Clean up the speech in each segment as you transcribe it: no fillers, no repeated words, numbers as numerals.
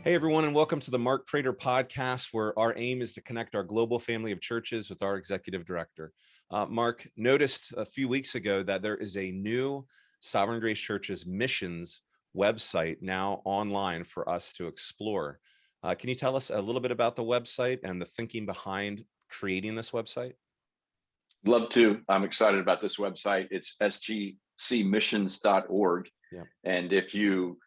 Hey, everyone, and welcome to the Mark Prater podcast, where our aim is to connect our global family of churches with our executive director. Mark noticed a few weeks ago that there is a new Sovereign Grace Church's missions website now online for us to explore. Can you tell us a little bit about the website and the thinking behind creating this website? Love to. I'm excited about this website. It's sgcmissions.org. Yeah. And if you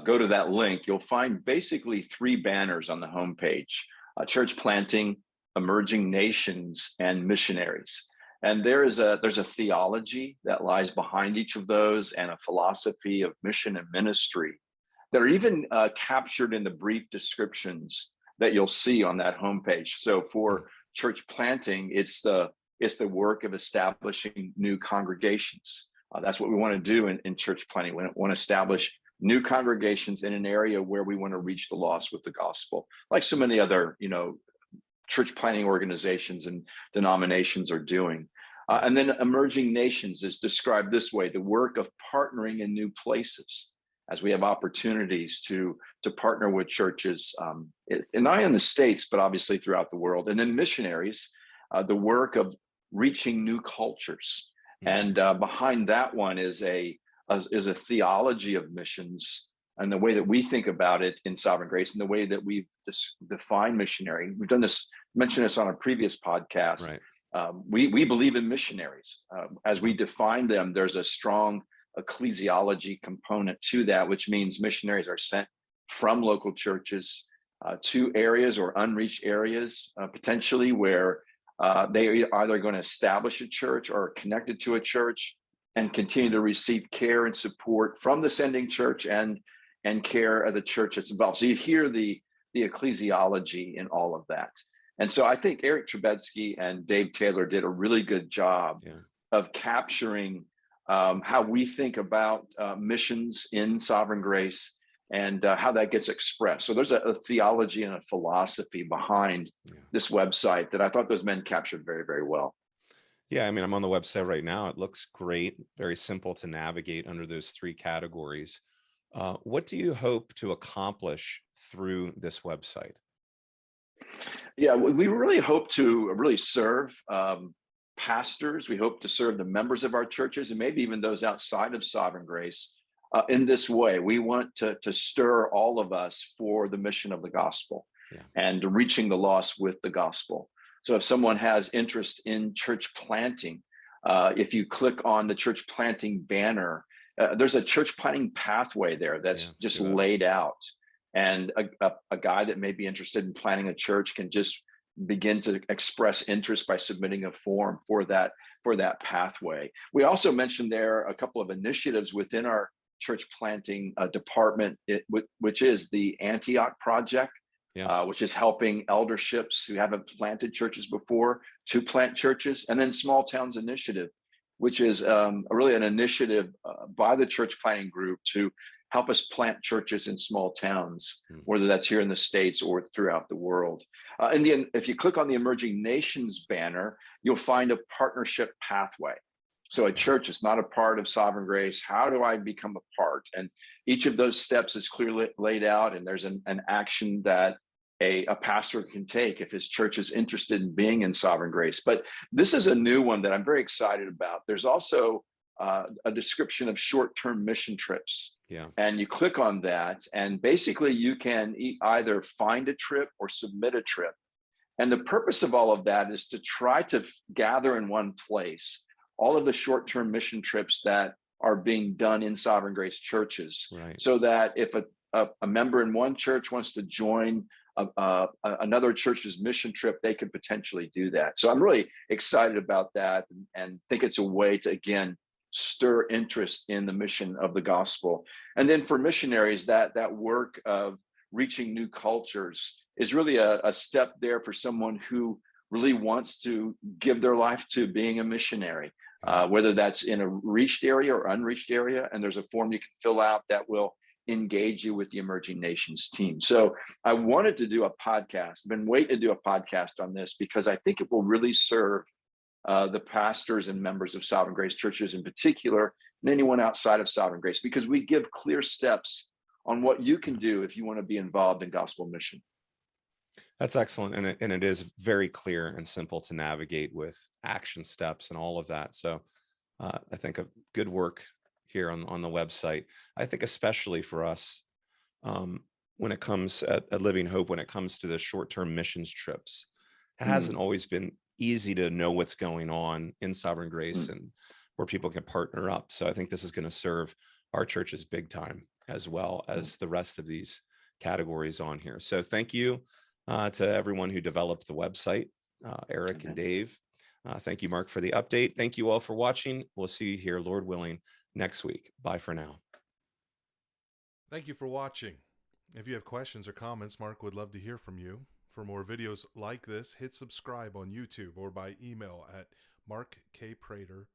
go to that link, you'll find basically three banners on the homepage: church planting, emerging nations, and missionaries. And there's a theology that lies behind each of those, and a philosophy of mission and ministry that are even captured in the brief descriptions that you'll see on that homepage. So for church planting, it's the work of establishing new congregations. That's what we want to do in church planting. We want to establish new congregations in an area where we want to reach the lost with the gospel, like so many other, church planting organizations and denominations are doing. And then emerging nations is described this way: the work of partnering in new places, as we have opportunities to partner with churches, not in the States, but obviously throughout the world. And then missionaries, the work of reaching new cultures. And behind that one is a theology of missions, and the way that we think about it in Sovereign Grace, and the way that we've defined missionary. We've mentioned this on a previous podcast. Right. We believe in missionaries. As we define them, there's a strong ecclesiology component to that, which means missionaries are sent from local churches to areas or unreached areas, potentially where they are either going to establish a church or are connected to a church, and continue to receive care and support from the sending church and care of the church that's involved. So you hear the ecclesiology in all of that. And so I think Eric Trebetsky and Dave Taylor did a really good job of capturing how we think about missions in Sovereign Grace and how that gets expressed. So there's a theology and a philosophy behind this website that I thought those men captured very, very well. Yeah, I mean, I'm on the website right now. It looks great, very simple to navigate under those three categories. What do you hope to accomplish through this website? Yeah, we really hope to really serve pastors. We hope to serve the members of our churches, and maybe even those outside of Sovereign Grace in this way. We want to stir all of us for the mission of the gospel and reaching the lost with the gospel. So if someone has interest in church planting, if you click on the church planting banner, there's a church planting pathway there that's just laid out. And a guy that may be interested in planting a church can just begin to express interest by submitting a form for that pathway. We also mentioned there a couple of initiatives within our church planting department, which is the Antioch Project. Which is helping elderships who haven't planted churches before to plant churches, and then Small Towns Initiative, which is really an initiative by the church planting group to help us plant churches in small towns, whether that's here in the States or throughout the world. And then if you click on the Emerging Nations banner, you'll find a partnership pathway. So a church is not a part of Sovereign Grace. How do I become a part? And each of those steps is clearly laid out, and there's an action that a pastor can take if his church is interested in being in Sovereign Grace. But this is a new one that I'm very excited about. There's also a description of short-term mission trips. And you click on that, and basically you can either find a trip or submit a trip. And the purpose of all of that is to try to gather in one place all of the short-term mission trips that are being done in Sovereign Grace churches, so that if a member in one church wants to join another church's mission trip, they could potentially do that. So I'm really excited about that, and think it's a way to, again, stir interest in the mission of the gospel. And then for missionaries, that work of reaching new cultures is really a step there for someone who really wants to give their life to being a missionary, whether that's in a reached area or unreached area. And there's a form you can fill out that will engage you with the Emerging Nations team. So I wanted to do a podcast. I've been waiting to do a podcast on this because I think it will really serve the pastors and members of Sovereign Grace churches in particular, and anyone outside of Sovereign Grace, because we give clear steps on what you can do if you want to be involved in gospel mission. That's excellent. And it is very clear and simple to navigate with action steps and all of that. So I think a good work here on the website. I think especially for us, when it comes at Living Hope, when it comes to the short-term missions trips, it hasn't always been easy to know what's going on in Sovereign Grace and where people can partner up. So I think this is going to serve our churches big time, as well as the rest of these categories on here. So thank you to everyone who developed the website, Eric and Dave. Thank you, Mark, for the update. Thank you all for watching. We'll see you here, Lord willing, next week. Bye for now. Thank you for watching. If you have questions or comments, Mark would love to hear from you. For more videos like this, hit subscribe on YouTube or by email at markkprater.com.